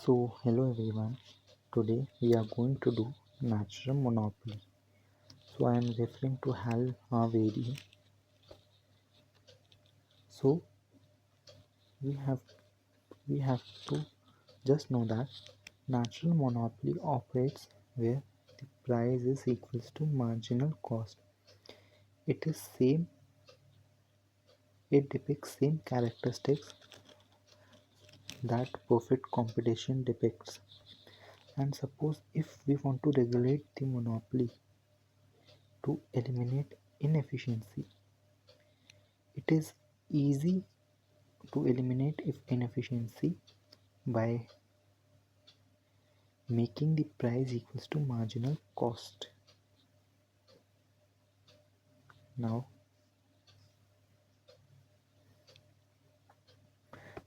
So, hello everyone. Today we are going to do natural monopoly. So, I am referring to Hal Harvey. So, we have we have to just know that natural monopoly operates where the price is equals to marginal cost. It is same. It depicts same characteristics that perfect competition depicts. And suppose if we want to regulate the monopoly to eliminate inefficiency, it is easy to eliminate if inefficiency by making the price equals to marginal cost. Now,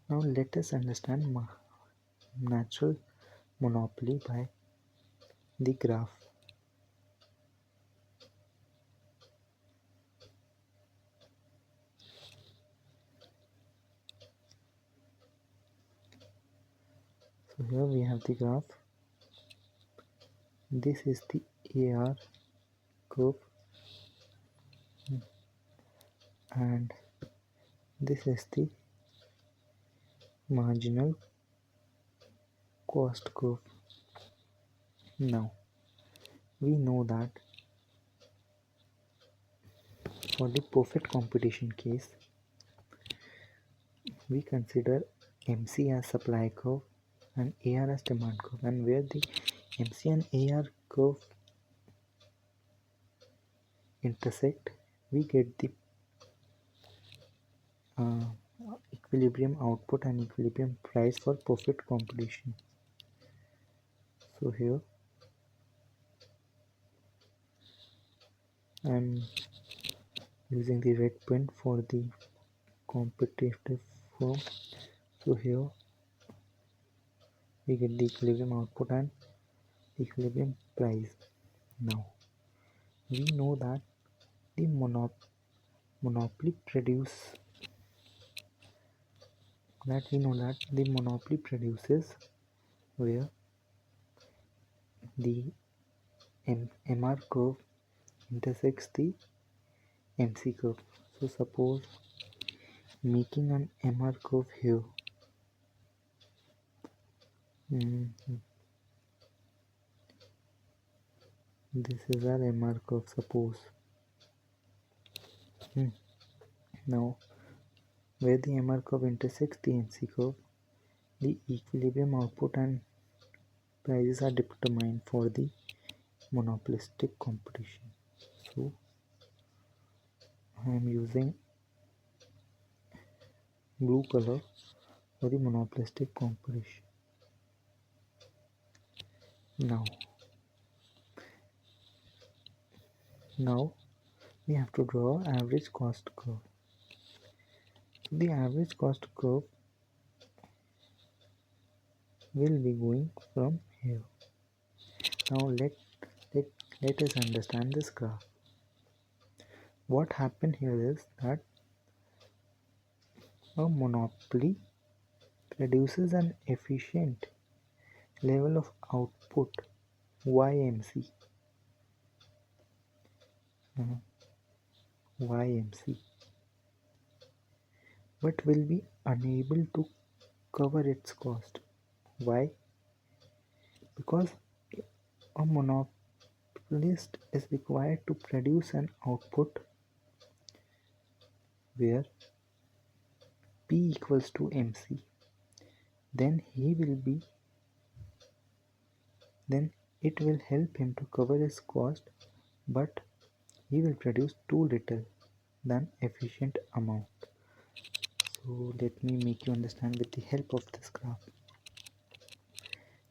now let us understand natural monopoly by the graph. So here we have the graph. This is the AR curve and this is the marginal cost curve. Now we know that for the perfect competition case, we consider MC as supply curve and AR as demand curve, and where the MC and AR curve intersect, we get the uh, equilibrium output and equilibrium price for perfect competition. So here I am using the red pen for the competitive form. So here we get the equilibrium output and equilibrium price. Now we know that the monopoly produce produces where the MR curve intersects the MC curve. So suppose making an MR curve here, mm, this is our MR curve suppose. Now where the MR curve intersects the MC curve, the equilibrium output and prices are determined for the monopolistic competition. So I am using blue color for the monopolistic competition. Now we have to draw average cost curve. The average cost curve will be going from here. Now let, let us understand this graph. What happened here is that a monopoly produces an efficient level of output YMC. YMC, but will be unable to cover its cost. Why? Because a monopolist is required to produce an output where P equals to MC. Then it will help him to cover his cost, but he will produce too little than efficient amount. So let me make you understand with the help of this graph.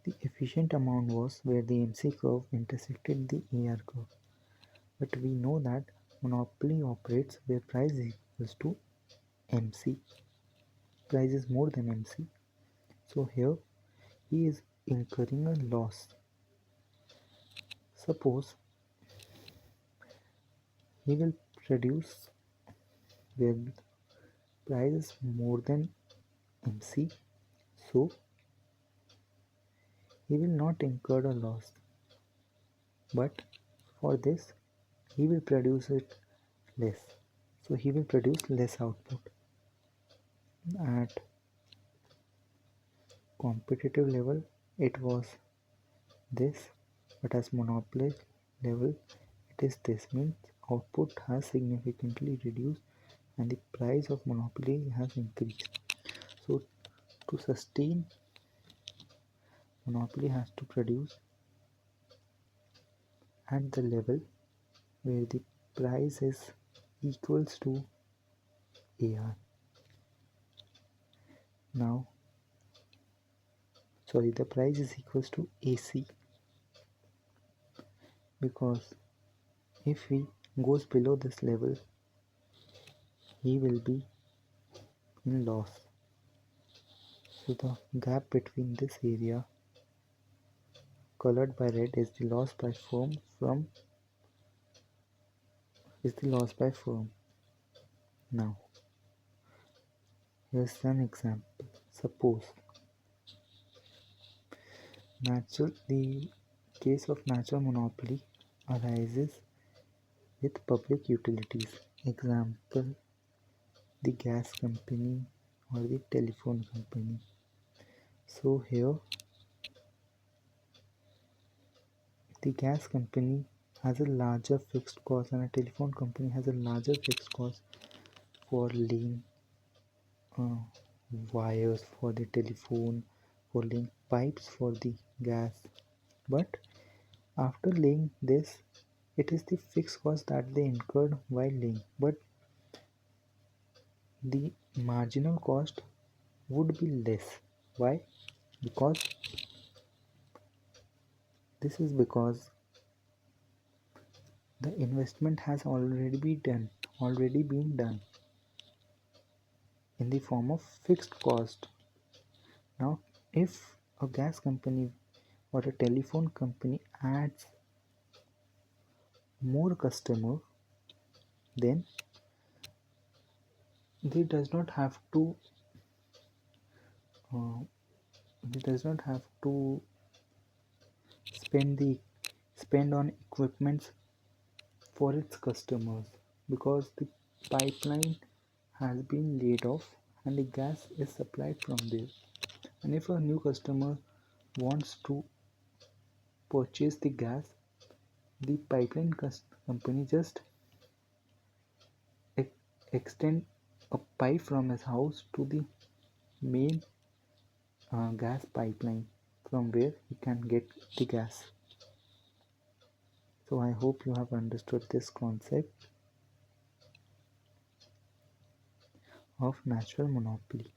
The efficient amount was where the MC curve intersected the AR curve. But we know that monopoly operates where price equals to MC. Price is more than MC. So here he is incurring a loss. Suppose he will produce where price is more than MC. So he will not incur a loss, but for this he will produce it less. So he will produce less output. At competitive level it was this, but as monopoly level it is this, means output has significantly reduced and the price of monopoly has increased. So to sustain, monopoly has to produce at the level where the price is equals to AR. Now, sorry, the price is equals to AC, because if he goes below this level, he will be in loss. So the gap between this area colored by red is the loss by firm. Now, here's an example. Suppose the case of natural monopoly arises with public utilities. Example, the gas company or the telephone company. So here the gas company has a larger fixed cost and a telephone company has a larger fixed cost for laying uh, wires for the telephone, for laying pipes for the gas. But after laying this, it is the fixed cost that they incurred while laying, but the marginal cost would be less. Why? Because this is because the investment has already been done in the form of fixed cost. Now, if a gas company or a telephone company adds more customer, then they does not have to uh, they does not have to spend on equipments for its customers, because the pipeline has been laid off and the gas is supplied from there. And if a new customer wants to purchase the gas, the pipeline company just extend a pipe from his house to the main gas pipeline from where he can get the gas. So I hope you have understood this concept of natural monopoly.